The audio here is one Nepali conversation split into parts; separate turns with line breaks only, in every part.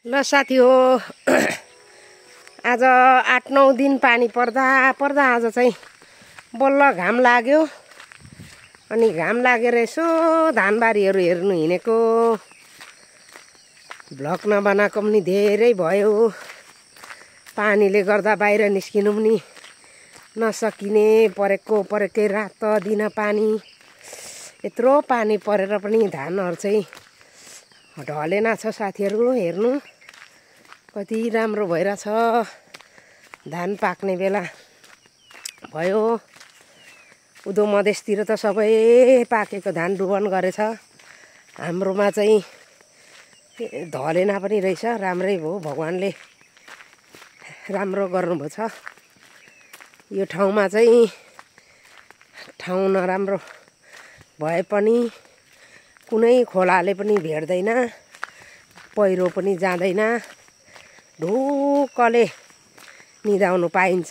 ल साथी हो आज 8-9 दिन पानी पर्दा आज चाहिँ बल्ल घाम लाग्यो। अनि घाम लागेर यसो धानबारीहरू हेर्नु हिँडेको। भ्लग नबनाएको पनि धेरै भयो। पानीले गर्दा बाहिर निस्किनु पनि नसकिने परेकै रात दिन पानी। यत्रो पानी परेर पनि धानहरू चाहिँ ढलेन छ साथीहरू। हेर्नु कति राम्रो भइरहेछ। धान पाक्ने बेला भयो। उधो मधेसतिर त सबै पाकेको धान डुबन गरेछ। हाम्रोमा चाहिँ ढलेन पनि रहेछ। राम्रै भयो, भगवानले राम्रो गर्नुभएको छ। यो ठाउँमा चाहिँ ठाउँ नराम्रो भए पनि कुनै खोलाले पनि भेट्दैन, पहिरो पनि जाँदैन, ढुक्कले निदाउनु पाइन्छ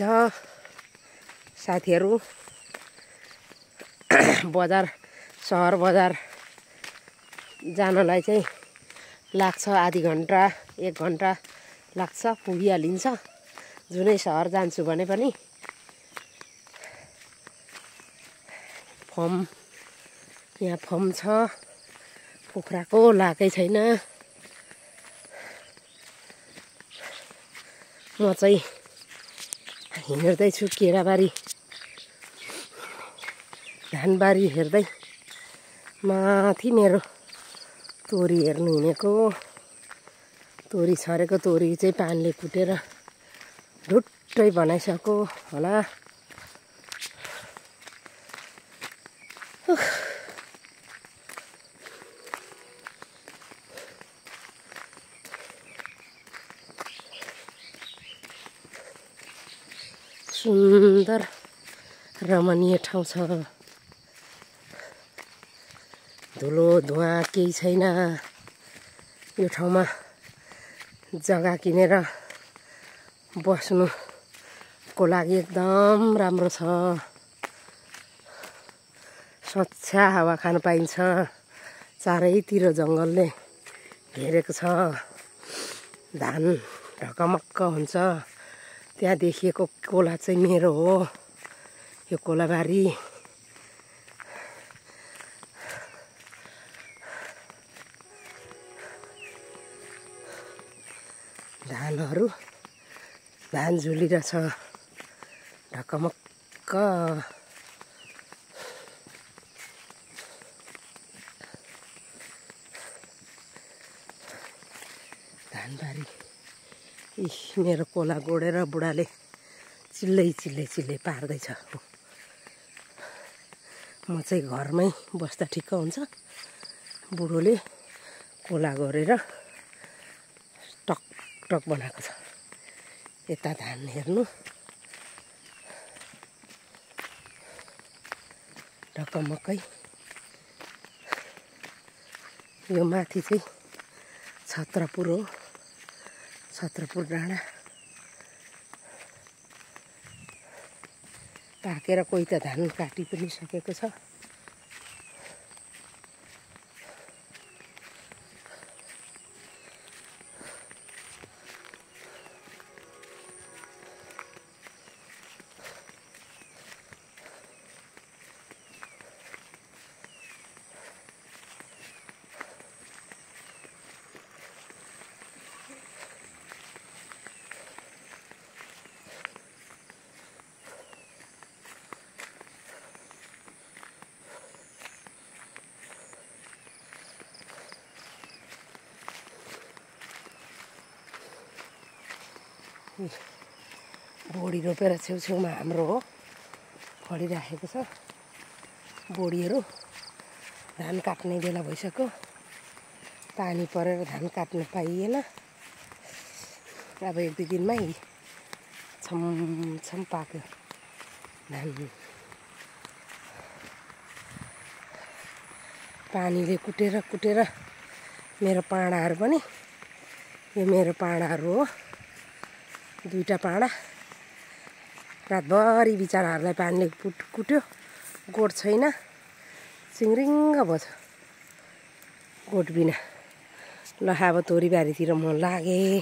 साथीहरू। बजार सहर बजार जानलाई चाहिँ लाग्छ आधी घन्टा 1 घन्टा लाग्छ, पुगिहालिन्छ। जुनै सहर जान्छु भने पनि फर्म यहाँ फर्म छ, कुखुराको लाकै छैन। म चाहिँ हिँड्दैछु केराबारी धानबारी हेर्दै। माथि मेरो तोरी हेर्नु हिँडेको। तोरी छरेको तोरी चाहिँ पानीले कुटेर ढुट्टै बनाइसक्यो होला। सुन्दर रमणीय ठाउँ छ। धुलो धुवा केही छैन। यो ठाउँमा जग्गा किनेर बस्नुको लागि एकदम राम्रो छ। स्वच्छ हावा खान पाइन्छ। चारैतिर जङ्गलले घेरेको छ। धान ढकमक्क हुन्छ। त्यहाँ देखिएको खोला चाहिँ मेरो हो। यो खोलाबारी धानहरू धान झुलिरहेछ ढकमक्क। धानबारी मेरो कोला गोडेर बुढाले चिल्लै पार्दैछ। म चाहिँ घरमै बस्दा ठिक्क हुन्छ। बुढोले कोला गोडेर टक बनाएको छ। यता धान हेर्नु ढकमक्कै। यो माथि चाहिँ छत्रपुर हो, छत्रपुर डाँडा। पाकेर कोही त धान काटी पनि सकेको छ। बोडी रोपेर छेउछेउमा हाम्रो हो, फलिराखेको छ बोडीहरू। धान काट्ने बेला भइसक्यो। पानी परेर धान काट्न पाइएन। अब 1-2 दिनमै छम पाक्यो धान। पानीले कुटेर मेरो पाडाहरू पनि, यो मेरो पाडाहरू हो। 2टा पाडा रातभरि बिचराहरूलाई पानीले कुट्यो। गोठ छैन, सिङ्रिङ्ग भयो गोठ बिना। ल अब तोरीबारीतिर म लागेँ।